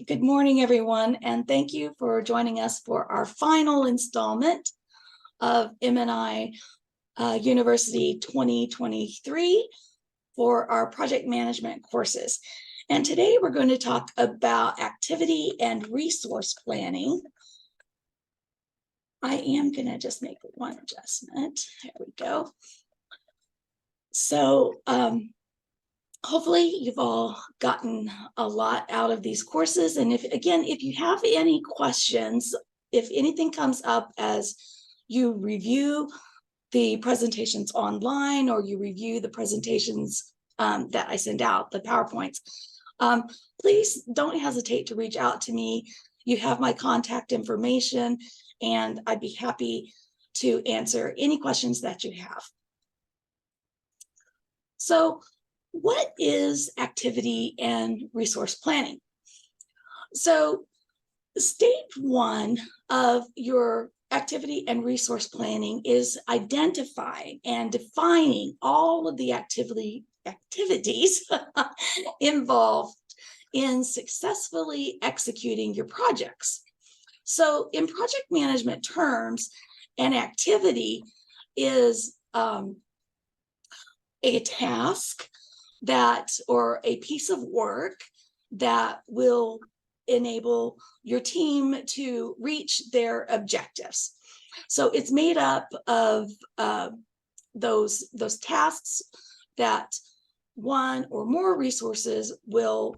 Good morning, everyone, and thank you for joining us for our final installment of M&I University 2023 for our project management courses. And today we're going to talk about activity and resource planning. I am going to just make one adjustment. There we go. So, hopefully you've all gotten a lot out of these courses. And if you have any questions, if anything comes up as you review the presentations online or you review the presentations that I send out, the PowerPoints, please don't hesitate to reach out to me. You have my contact information, and I'd be happy to answer any questions that you have. So, what is activity and resource planning? So stage one of your activity and resource planning is identifying and defining all of the activities involved in successfully executing your projects. So in project management terms, an activity is a task or a piece of work that will enable your team to reach their objectives. So it's made up of those tasks that one or more resources will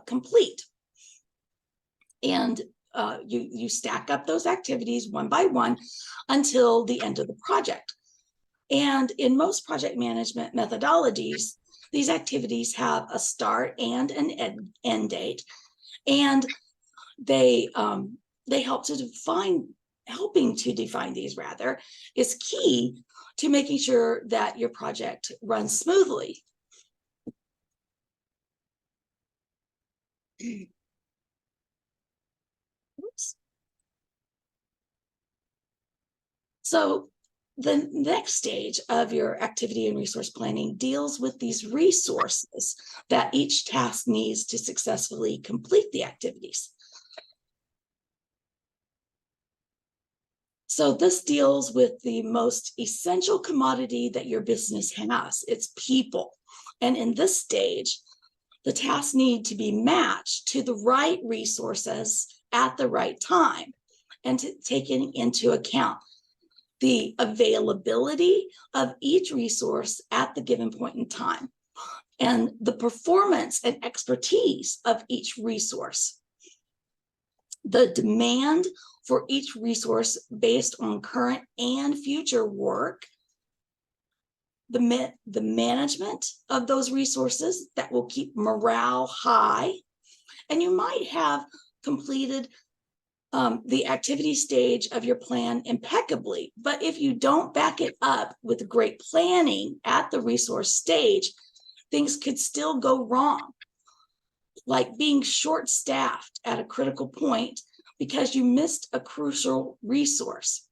complete. And you stack up those activities one by one until the end of the project. And in most project management methodologies, these activities have a start and an end date, and helping to define these is key to making sure that your project runs smoothly. Oops. So the next stage of your activity and resource planning deals with these resources that each task needs to successfully complete the activities. So this deals with the most essential commodity that your business has. It's people. And in this stage, the tasks need to be matched to the right resources at the right time and taking into account the availability of each resource at the given point in time, and the performance and expertise of each resource, the demand for each resource based on current and future work, the management of those resources that will keep morale high. And you might have completed the activity stage of your plan impeccably, but if you don't back it up with great planning at the resource stage, things could still go wrong, like being short-staffed at a critical point because you missed a crucial resource.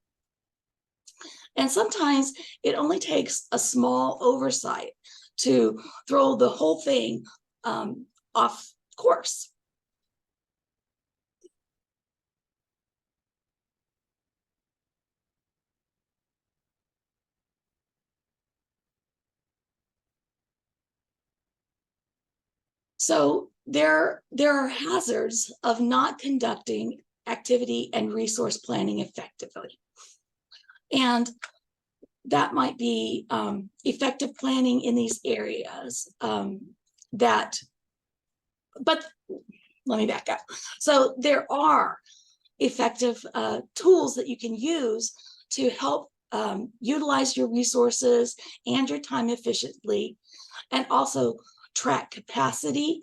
And sometimes it only takes a small oversight to throw the whole thing off course. So there are hazards of not conducting activity and resource planning effectively. And that might be effective planning in these areas but let me back up. So there are effective tools that you can use to help utilize your resources and your time efficiently, and also track capacity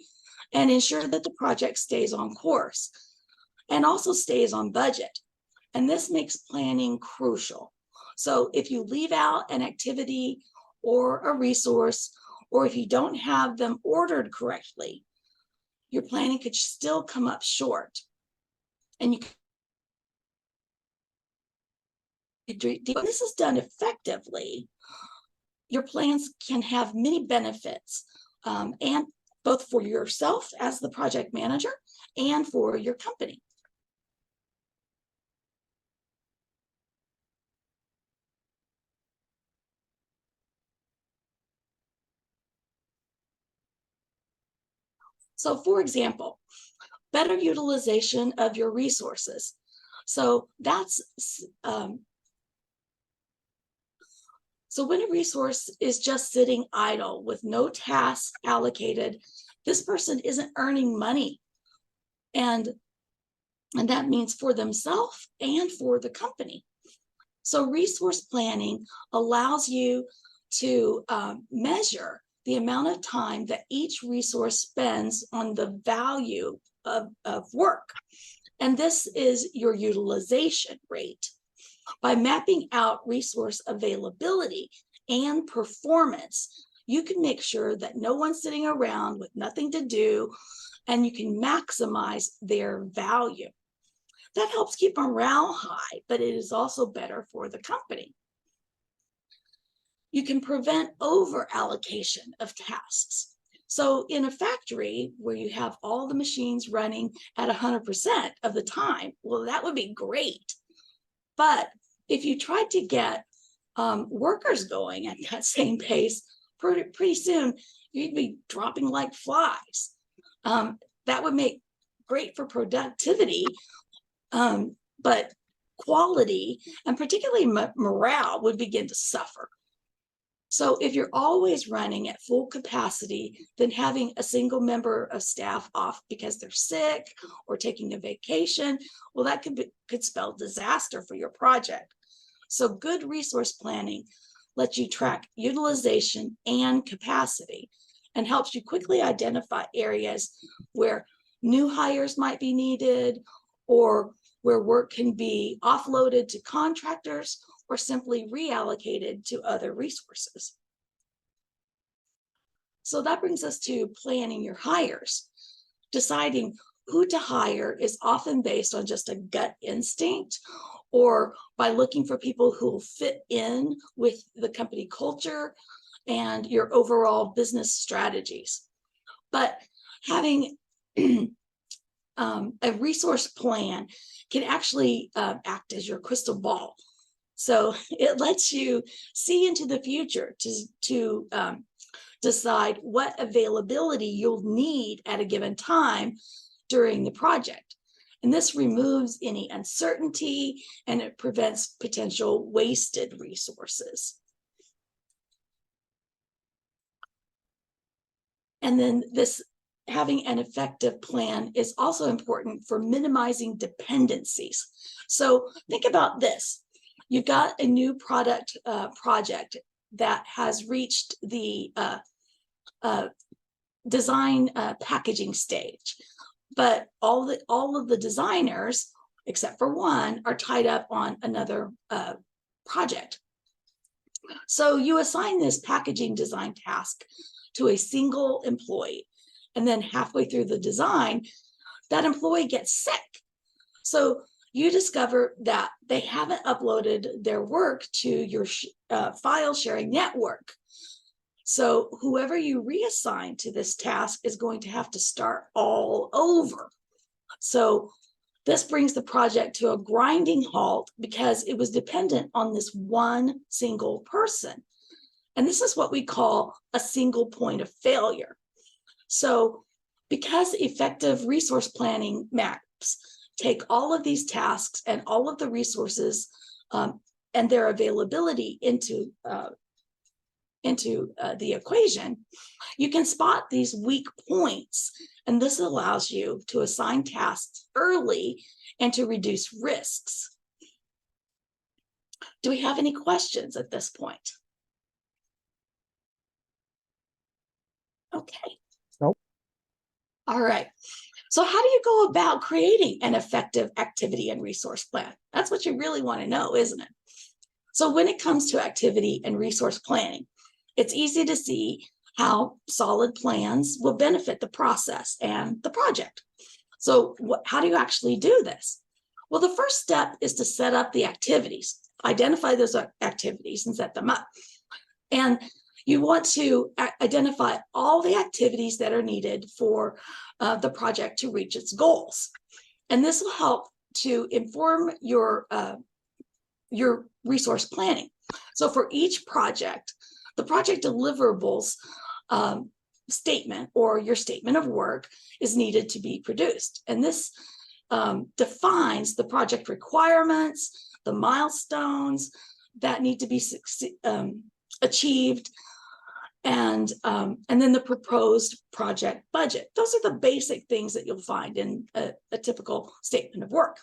and ensure that the project stays on course and also stays on budget. And this makes planning crucial. So if you leave out an activity or a resource, or if you don't have them ordered correctly, your planning could still come up short. And when this is done effectively, your plans can have many benefits, and both for yourself as the project manager and for your company. So for example, better utilization of your resources. So that's so when a resource is just sitting idle with no tasks allocated, this person isn't earning money. And that means for themselves and for the company. So resource planning allows you to measure the amount of time that each resource spends on the value of work. And this is your utilization rate. By mapping out resource availability and performance, you can make sure that no one's sitting around with nothing to do, and you can maximize their value. That helps keep morale high, but it is also better for the company. You can prevent over allocation of tasks. So in a factory where you have all the machines running at 100% of the time, well, that would be great. But if you tried to get workers going at that same pace, pretty soon you'd be dropping like flies. That would make great for productivity, but quality and particularly morale would begin to suffer. So if you're always running at full capacity, then having a single member of staff off because they're sick or taking a vacation, well, that could spell disaster for your project. So good resource planning lets you track utilization and capacity and helps you quickly identify areas where new hires might be needed, or where work can be offloaded to contractors or simply reallocated to other resources. So that brings us to planning your hires. Deciding who to hire is often based on just a gut instinct, or by looking for people who will fit in with the company culture and your overall business strategies. But having a resource plan can actually act as your crystal ball. So it lets you see into the future to decide what availability you'll need at a given time during the project. And this removes any uncertainty, and it prevents potential wasted resources. And then this having an effective plan is also important for minimizing dependencies. So think about this. You've got a new product project that has reached the design packaging stage, but all of the designers, except for one, are tied up on another project. So you assign this packaging design task to a single employee, and then halfway through the design, that employee gets sick. So you discover that they haven't uploaded their work to your file sharing network. So whoever you reassign to this task is going to have to start all over. So this brings the project to a grinding halt because it was dependent on this one single person. And this is what we call a single point of failure. So because effective resource planning maps take all of these tasks and all of the resources and their availability into the equation, you can spot these weak points, and this allows you to assign tasks early and to reduce risks. Do we have any questions at this point? Okay. Nope. All right. So how do you go about creating an effective activity and resource plan? That's what you really want to know, isn't it? So when it comes to activity and resource planning, it's easy to see how solid plans will benefit the process and the project. So how do you actually do this? Well, the first step is to set up the activities, identify those activities and set them up. And You want to identify all the activities that are needed for the project to reach its goals. And this will help to inform your resource planning. So for each project, the project deliverables statement or your statement of work is needed to be produced. And this defines the project requirements, the milestones that need to be achieved, and then the proposed project budget. Those are the basic things that you'll find in a typical statement of work.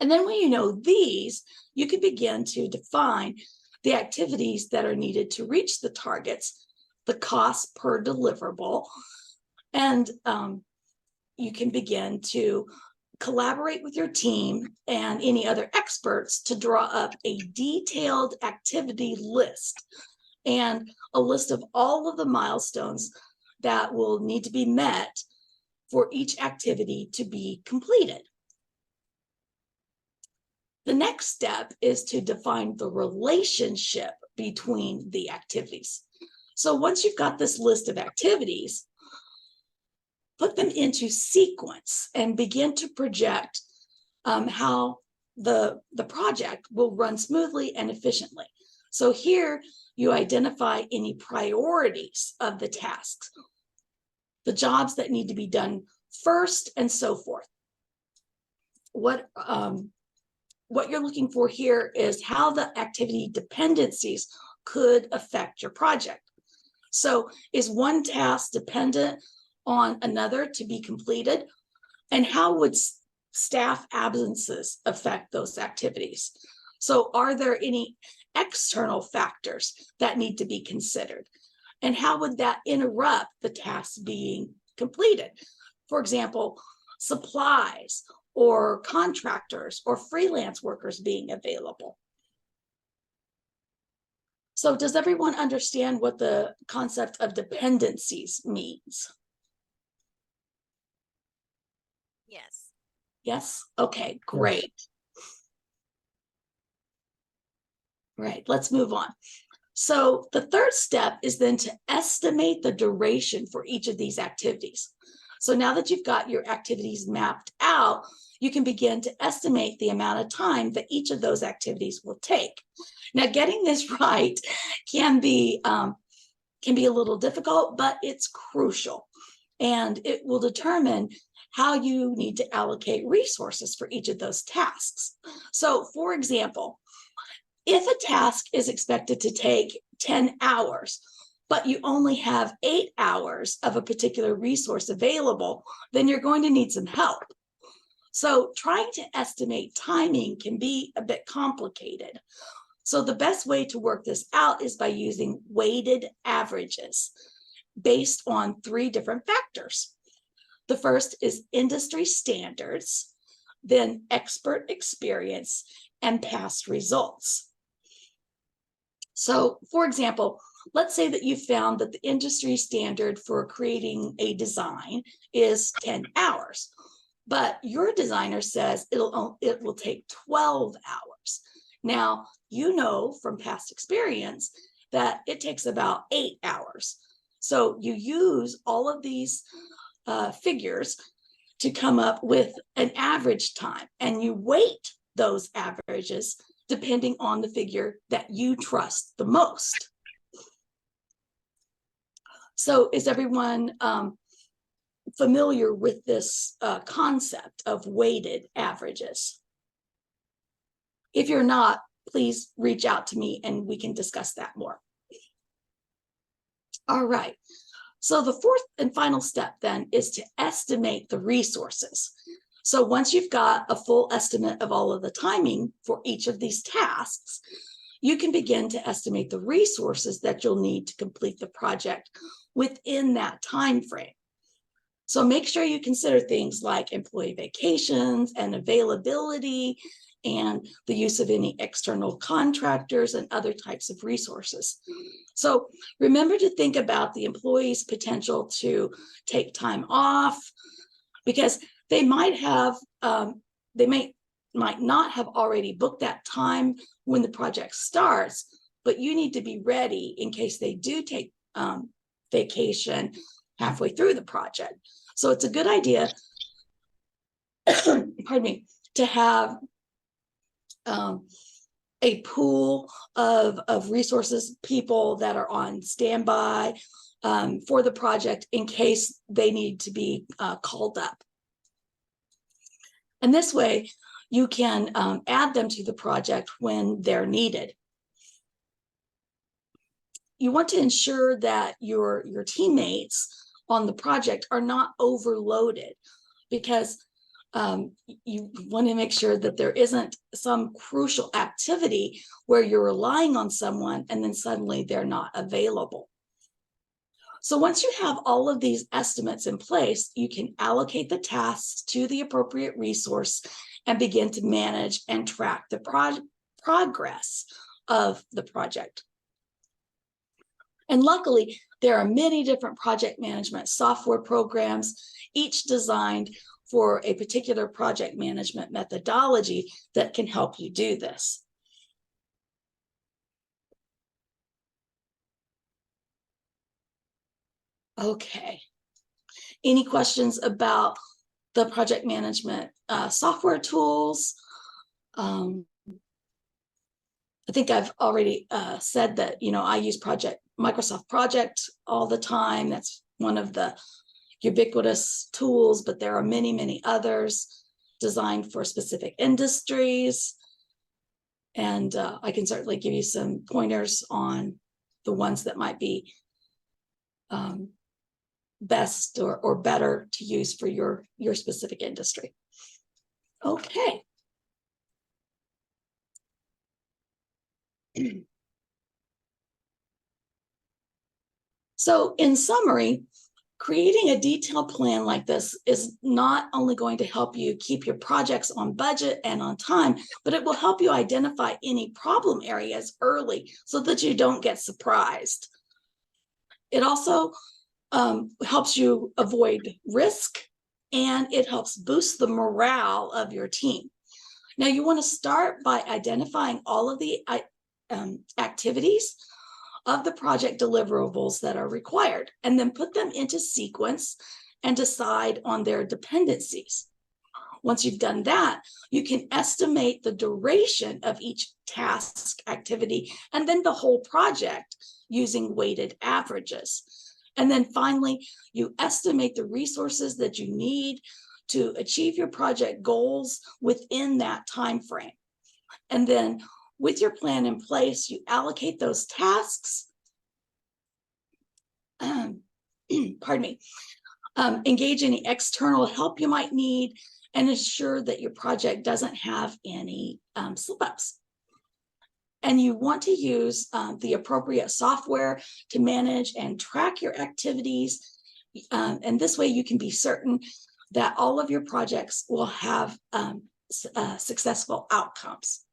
And then when you know these, you can begin to define the activities that are needed to reach the targets, the cost per deliverable, and you can begin to collaborate with your team and any other experts to draw up a detailed activity list and a list of all of the milestones that will need to be met for each activity to be completed. The next step is to define the relationship between the activities. So once you've got this list of activities, put them into sequence and begin to project how the project will run smoothly and efficiently. So here you identify any priorities of the tasks, the jobs that need to be done first, and so forth. What you're looking for here is how the activity dependencies could affect your project. So is one task dependent on another to be completed? And how would staff absences affect those activities? So are there any external factors that need to be considered? And how would that interrupt the task being completed? For example, supplies or contractors or freelance workers being available. So does everyone understand what the concept of dependencies means? Yes. Yes? Okay, great. Right, let's move on. So the third step is then to estimate the duration for each of these activities. So now that you've got your activities mapped out, you can begin to estimate the amount of time that each of those activities will take. Now, getting this right can be a little difficult, but it's crucial. And it will determine how you need to allocate resources for each of those tasks. So, for example, if a task is expected to take 10 hours, but you only have 8 hours of a particular resource available, then you're going to need some help. So trying to estimate timing can be a bit complicated. So the best way to work this out is by using weighted averages based on 3 different factors. The first is industry standards, then expert experience, and past results. So, for example, let's say that you found that the industry standard for creating a design is 10 hours, but your designer says it will take 12 hours. Now, you know from past experience that it takes about 8 hours. So you use all of these figures to come up with an average time, and you weight those averages depending on the figure that you trust the most. So is everyone familiar with this concept of weighted averages? If you're not, please reach out to me and we can discuss that more. All right. So the fourth and final step then is to estimate the resources. So once you've got a full estimate of all of the timing for each of these tasks, you can begin to estimate the resources that you'll need to complete the project within that time frame. So make sure you consider things like employee vacations and availability and the use of any external contractors and other types of resources. So remember to think about the employee's potential to take time off, because they might not have already booked that time when the project starts, but you need to be ready in case they do take vacation halfway through the project. So it's a good idea, pardon me, to have a pool of resources, people that are on standby for the project in case they need to be called up. And this way, you can add them to the project when they're needed. You want to ensure that your teammates on the project are not overloaded, because you want to make sure that there isn't some crucial activity where you're relying on someone and then suddenly they're not available. So once you have all of these estimates in place, you can allocate the tasks to the appropriate resource and begin to manage and track the progress of the project. And luckily, there are many different project management software programs, each designed for a particular project management methodology that can help you do this. Okay. Any questions about the project management software tools? I think I've already said that, I use Microsoft Project all the time. That's one of the ubiquitous tools, but there are many, many others designed for specific industries. And I can certainly give you some pointers on the ones that might be best or better to use for your specific industry. Okay. So in summary, creating a detailed plan like this is not only going to help you keep your projects on budget and on time, but it will help you identify any problem areas early so that you don't get surprised. It also helps you avoid risk, and it helps boost the morale of your team. Now, you want to start by identifying all of the activities of the project deliverables that are required, and then put them into sequence and decide on their dependencies. Once you've done that, you can estimate the duration of each task activity and then the whole project using weighted averages. And then finally, you estimate the resources that you need to achieve your project goals within that time frame. And then with your plan in place, you allocate those tasks, pardon me, engage any external help you might need, and ensure that your project doesn't have any slip-ups. And you want to use the appropriate software to manage and track your activities. And this way you can be certain that all of your projects will have successful outcomes.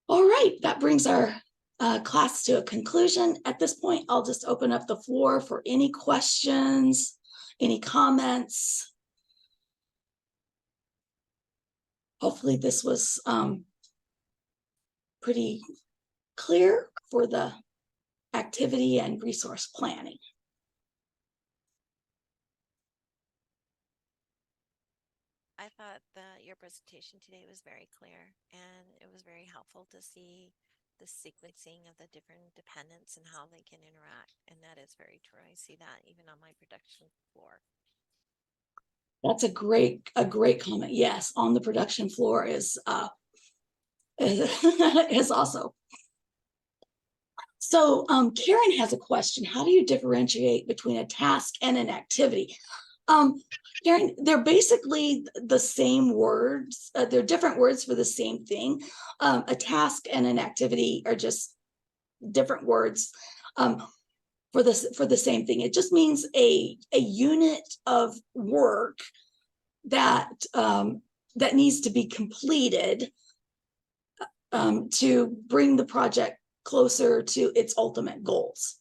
All right, that brings our class to a conclusion. At this point, I'll just open up the floor for any questions, any comments. Hopefully this was pretty clear for the activity and resource planning. I thought that your presentation today was very clear, and it was very helpful to see the sequencing of the different dependents and how they can interact. And that is very true. I see that even on my production floor. That's a great comment. Yes, on the production floor is also. So Karen has a question. How do you differentiate between a task and an activity? Karen, they're basically the same words. They're different words for the same thing. A task and an activity are just different words for the same thing. It just means a unit of work that that needs to be completed to bring the project closer to its ultimate goals.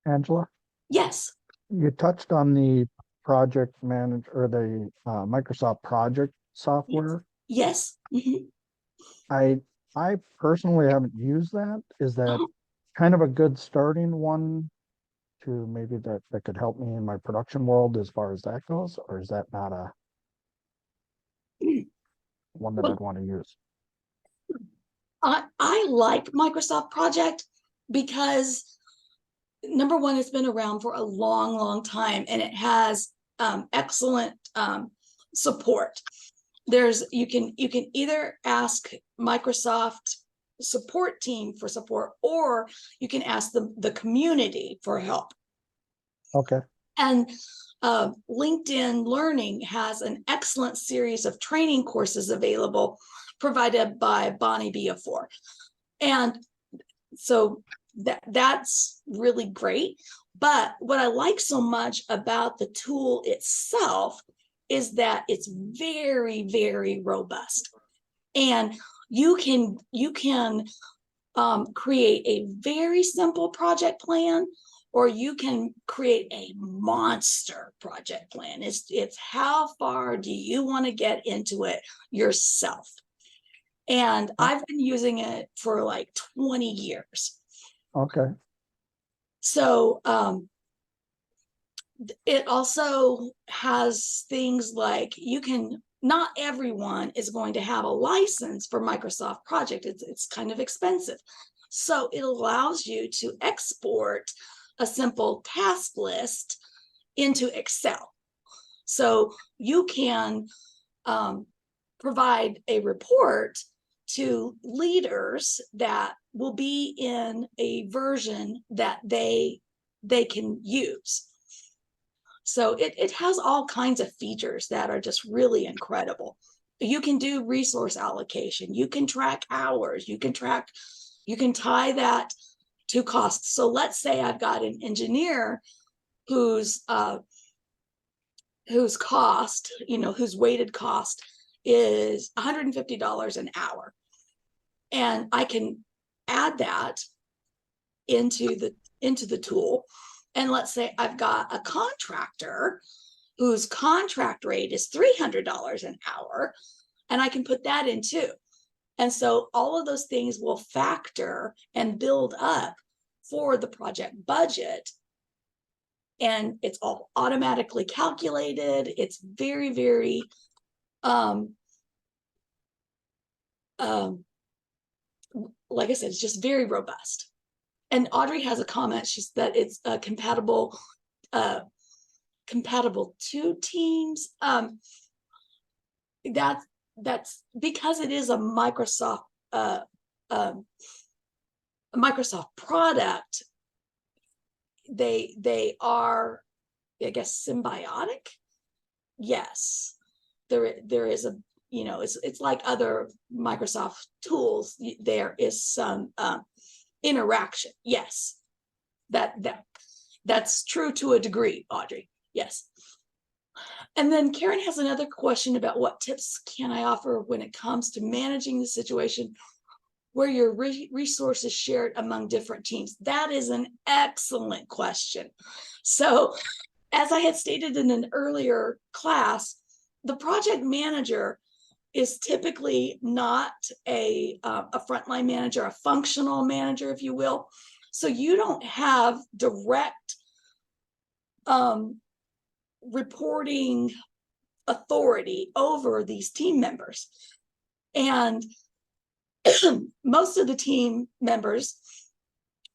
Angela, Yes, you touched on the project manager or the Microsoft project software. yes. Mhm. I I personally haven't used that. Is that Uh-huh. kind of a good starting one to maybe that could help me in my production world as far as that goes, or is that not a one that Well, I'd want to use? I like Microsoft Project because number one, it's been around for a long, long time, and it has excellent support. You can either ask Microsoft support team for support, or you can ask the community for help. Okay. And LinkedIn Learning has an excellent series of training courses available provided by Bonnie Biafor. And so that's really great. But what I like so much about the tool itself is that it's very, very robust. And you can create a very simple project plan, or you can create a monster project plan. It's how far do you want to get into it yourself? And I've been using it for like 20 years. Okay. So it also has things like not everyone is going to have a license for Microsoft Project. It's kind of expensive. So it allows you to export a simple task list into Excel. So you can provide a report to leaders that will be in a version that they can use. So it has all kinds of features that are just really incredible. You can do resource allocation, you can track hours, you can tie that to costs. So let's say I've got an engineer whose cost, whose weighted cost is $150 an hour. And I can add that into the tool. And let's say I've got a contractor whose contract rate is $300 an hour, and I can put that in too. And so all of those things will factor and build up for the project budget. And it's all automatically calculated. It's very, very like I said, it's just very robust. And Audrey has a comment. She's that it's compatible to Teams. That's because it is a Microsoft Microsoft product. They are, I guess, symbiotic. Yes, there is a, it's like other Microsoft tools. There is some interaction. Yes, that's true to a degree, Audrey. Yes. And then Karen has another question about what tips can I offer when it comes to managing the situation where your resources shared among different teams. That is an excellent question. So as I had stated in an earlier class, the project manager is typically not a frontline manager, a functional manager, if you will. So you don't have direct reporting authority over these team members. And most of the team members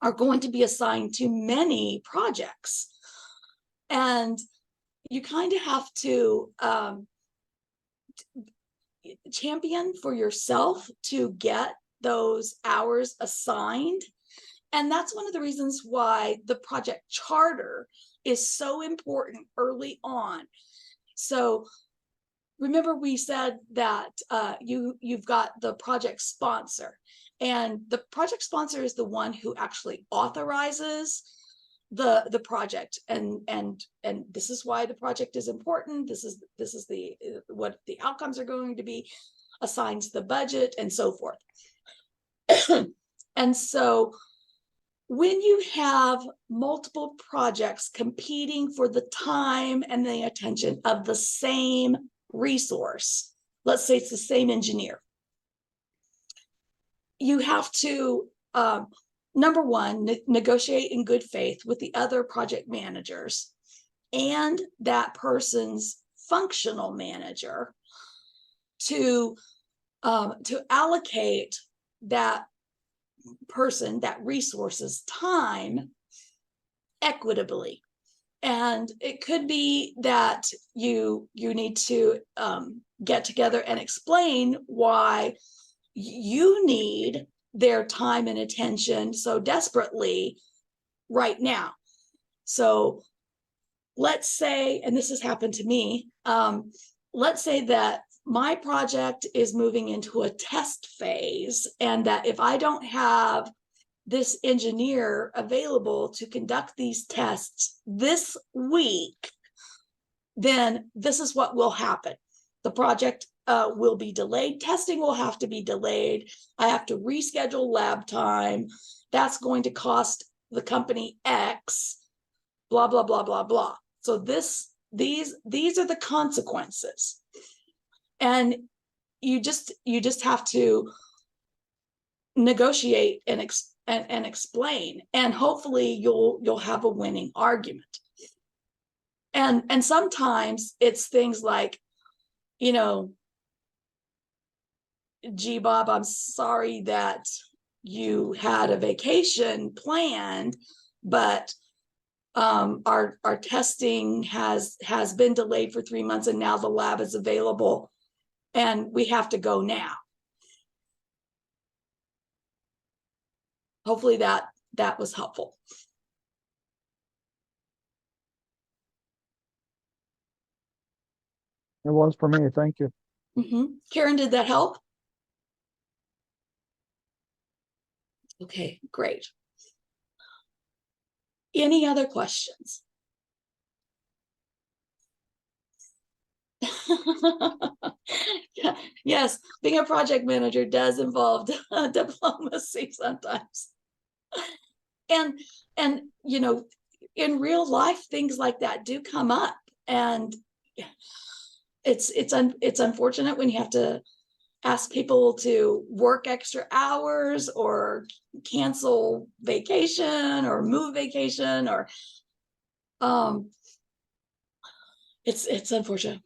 are going to be assigned to many projects. And you kind of have to champion for yourself to get those hours assigned. And that's one of the reasons why the project charter is so important early on. So remember we said that you've got the project sponsor, and the project sponsor is the one who actually authorizes the project, and this is why the project is important. This is the what the outcomes are going to be, assigns the budget and so forth. And so when you have multiple projects competing for the time and the attention of the same resource, let's say it's the same engineer, you have to, number one, negotiate in good faith with the other project managers and that person's functional manager to allocate that person, that resource's time equitably. And it could be that you need to get together and explain why you need their time and attention so desperately right now. So let's say, and this has happened to me, let's say that my project is moving into a test phase, and that if I don't have this engineer available to conduct these tests this week, then this is what will happen. The project will be delayed. Testing will have to be delayed. I have to reschedule lab time. That's going to cost the company X, blah, blah, blah, blah, blah. So these are the consequences. And you just have to negotiate and explain, and hopefully you'll have a winning argument. And sometimes it's things like, you know, gee, Bob, I'm sorry that you had a vacation planned, but our testing has been delayed for 3 months, and now the lab is available and we have to go now. Hopefully that was helpful. It was for me. Thank you. Karen, did that help? Okay, great. Any other questions? Yes, being a project manager does involve diplomacy sometimes. And you know, in real life, things like that do come up, and it's unfortunate when you have to ask people to work extra hours or cancel vacation or move vacation, or it's unfortunate.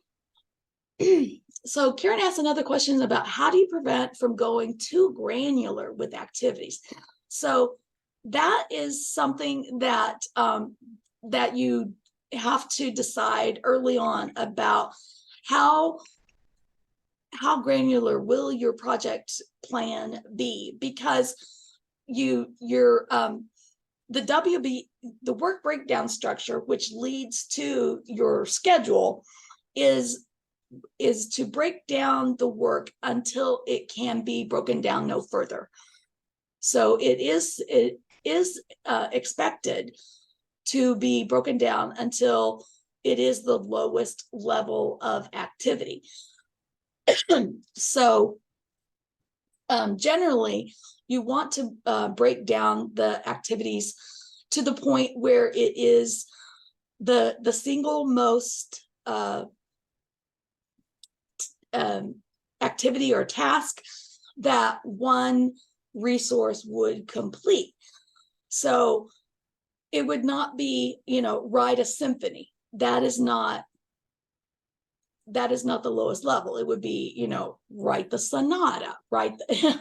So Karen asked another question about how do you prevent from going too granular with activities? So that is something that that you have to decide early on about how granular will your project plan be, because the work breakdown structure, which leads to your schedule, is to break down the work until it can be broken down no further. So it is expected to be broken down until it is the lowest level of activity. So generally, you want to break down the activities to the point where it is the single most activity or task that one resource would complete. So it would not be, write a symphony. That is not the lowest level. It would be, write the sonata, write the,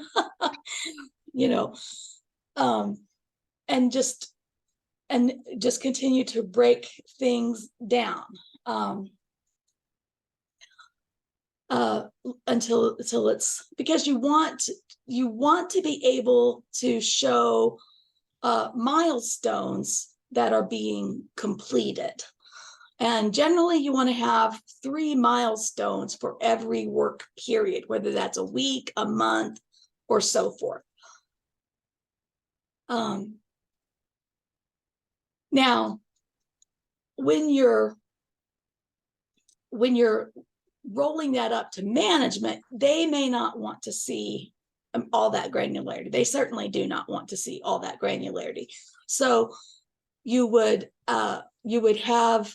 and just continue to break things down until it's, because you want to be able to show milestones that are being completed. And generally you want to have 3 milestones for every work period, whether that's a week, a month, or so forth. Now, when you're rolling that up to management, they may not want to see all that granularity. They certainly do not want to see all that granularity. So you would have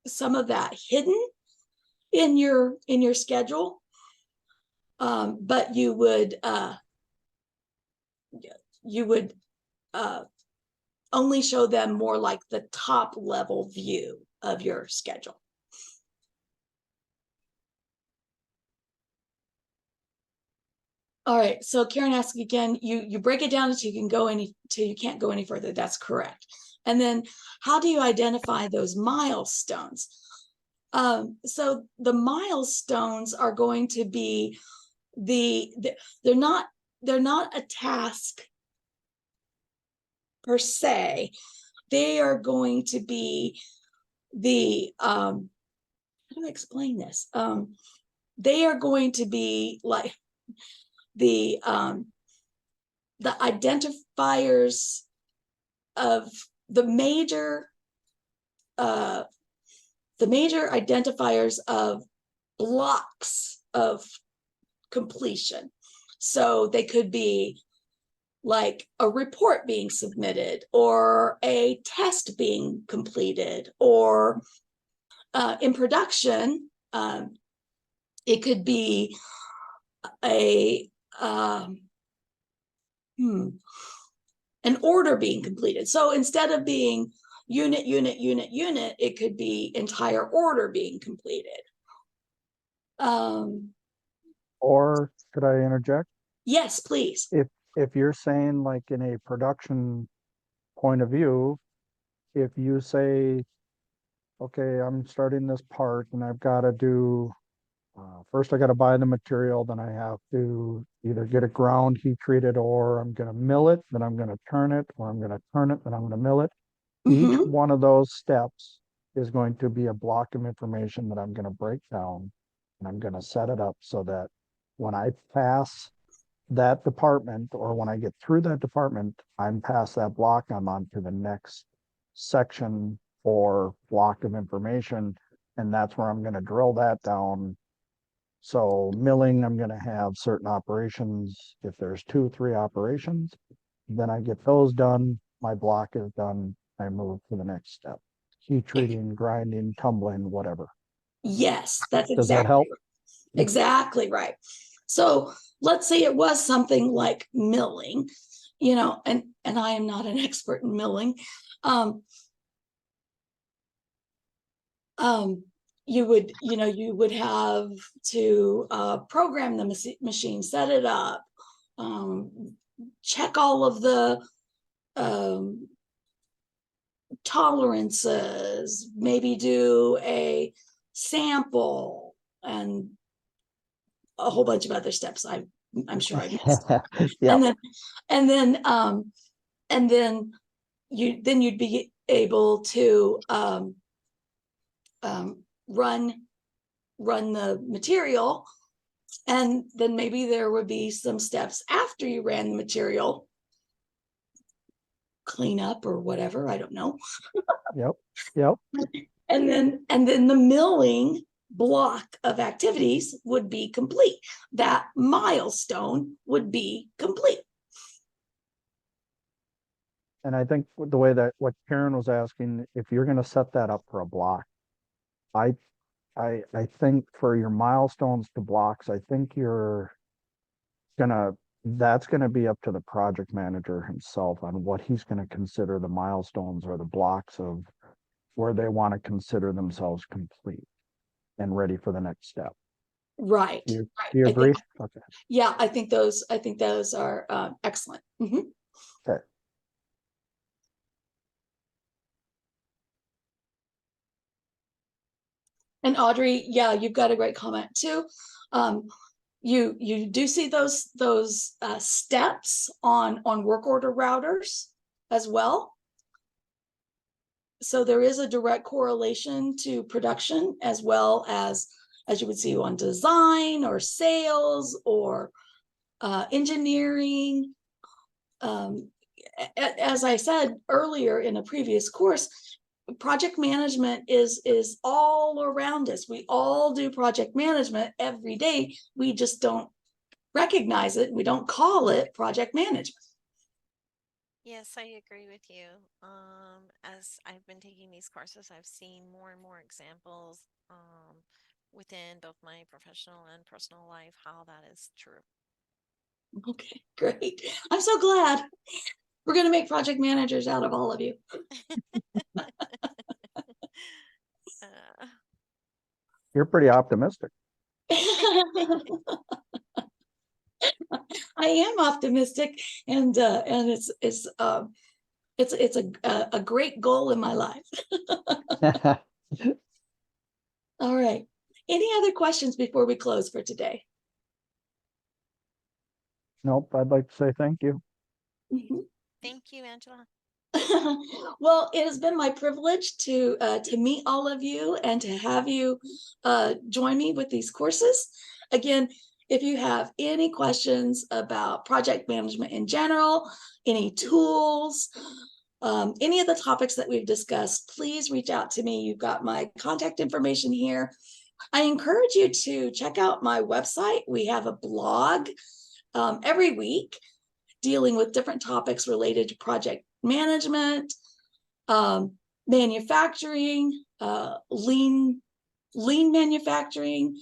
some of that hidden in your schedule, but you would only show them more like the top level view of your schedule. All right, so Karen asked again, you break it down until you can't go any further. That's correct. And then how do you identify those milestones? So the milestones are going to be they're not a task per se. They are going to be how do I explain this? They are going to be like the identifiers of the major identifiers of blocks of completion. So they could be like a report being submitted, or a test being completed, or in production, it could be an order being completed. So instead of being unit, it could be entire order being completed. Or could I interject? Yes, please. If you're saying like in a production point of view, if you say, okay, I'm starting this part and I've got to do, first I got to buy the material, then I have to either get it ground, heat treated, or I'm going to mill it, then I'm going to turn it, or I'm going to turn it, then I'm going to mill it. Each one of those steps is going to be a block of information that I'm going to break down, and I'm going to set it up so that when I pass that department, or when I get through that department, I'm past that block, I'm on to the next section or block of information, and that's where I'm going to drill that down. So milling, I'm going to have certain operations. If there's 2, 3 operations, then I get those done. My block is done. I move to the next step. Heat treating, grinding, tumbling, whatever. Yes, that's Does that help? Exactly right. So let's say it was something like milling, and I am not an expert in milling. You would have to program the machine, set it up, check all of the tolerances, maybe do a sample, and a whole bunch of other steps I'm sure I missed. Yeah. And then you'd be able to run the material, and then maybe there would be some steps after you ran the material, clean up or whatever, I don't know. Yep. And then the milling block of activities would be complete. That milestone would be complete. And I think the way that what Karen was asking, if you're going to set that up for a block, I think for your milestones to blocks, I think that's gonna be up to the project manager himself on what he's going to consider the milestones or the blocks of where they want to consider themselves complete and ready for the next step. Right. Do you agree? Okay. Yeah, I think those are excellent. Okay. And Audrey, yeah, you've got a great comment too. You do see those steps on work order routers as well. So there is a direct correlation to production, as well as you would see on design or sales or engineering. As I said earlier in a previous course, project management is all around us. We all do project management every day. We just don't recognize it. We don't call it project management. Yes, I agree with you. As I've been taking these courses, I've seen more and more examples within both my professional and personal life how that is true. Okay, great. I'm so glad. We're going to make project managers out of all of you. You're pretty optimistic. I am optimistic, and it's a great goal in my life. All right. Any other questions before we close for today? Nope, I'd like to say thank you. Thank you, Angela. Well, it has been my privilege to meet all of you and to have you join me with these courses. Again, if you have any questions about project management in general, any tools, any of the topics that we've discussed, please reach out to me. You've got my contact information here. I encourage you to check out my website. We have a blog every week dealing with different topics related to project management, manufacturing, lean manufacturing,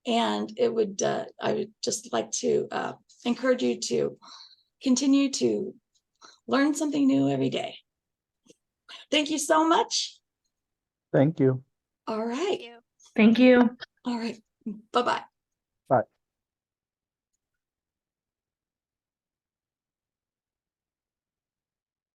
and I would just like to encourage you to continue to learn something new every day. Thank you so much. Thank you. All right. Thank you. Thank you. All right. Bye-bye.